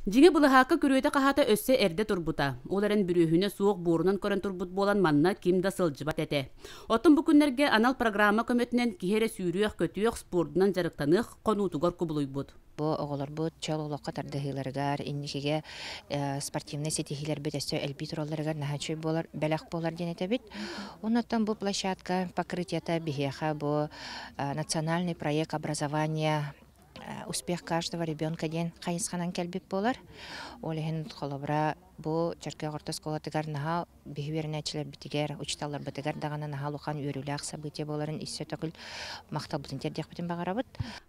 Жиңе бұлыхақы күрөйті қағата өссе әрде тұрбыта. Оларын бүрүхіне суық борунан көрін тұрбыт болан манна кимда сылжыбат әте. Оттын бұл күннерге анал программа көмөтінен кихере сүйрүйек көтүйек спордынан жарықтанық қонутугар күбілуй бұд. Бу оголор бу чалулакка тардыгыларгар иннихиге спортивный сетихилер бетесте элбитролларгар нахачы болар белак болар денете бит. Оннан бу площадка покрытията бихеха бу национальный проект образования успех каждого ребенка ден кайысханан келбип болар. Олехин холобра бу Черке орта сколатыгар наха бихвернечилер битигер учталар битигер дагана наха лухан үрүләк события боларын иссе төкүл мактабытын тердек битен багарабыт.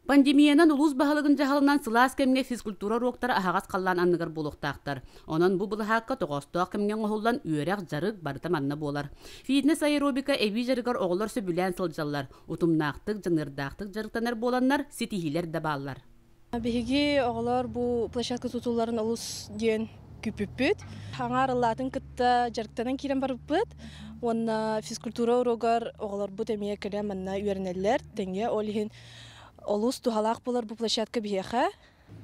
Пандемиянан улус баһалыгын жаһалынан сылаас кемге физкультура уроктары ахагас каллан анныгар булуктактар. Онон бу булахакка тогосток кемген оһуллан үрәк жарык барыта манна болар. Фитнес аэробика эви жарыгар оголор сөбүлән сылжаллар. Утумнактык, жыңырдактык жарыктанар боланнар ситихилер да баллар. Биһиги оголор бу площадка тутуларын улус диен күпүппүт. Хаңарылатын кытта жарыктанан кирен барыппыт. Онна физкультура урогар оголор бу темие келе манна үйренелер. Тенге олихин олус тухалак болар бу площадка биһеха.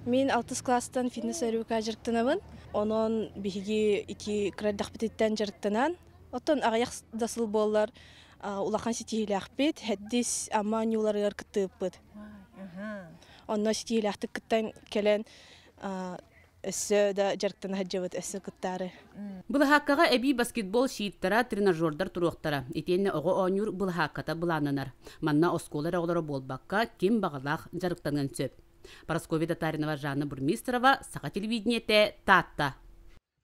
Мен 6 класстан фитнес аэробика жарыктанабын. Онон биһиги 2 креддах битеттен жарыктанан. Оттон агаяк дасыл болар. Улахан ситихилахпит, хаддис аманюларыгар кыттыппыт. Онно ситихилахтык кыттан келен өссө да жарыктан хаджабыт өссө кыттары. Булахаккага эби баскетбол шииттара тренажердар туруктара. Итенне ого онюр булахакката булананар. Манна осколар оголоро болбакка ким багалах жарыктанын сөп. Парасковия Татаринова, Жанна Бурмистрова, Саха телевидениете, Татта.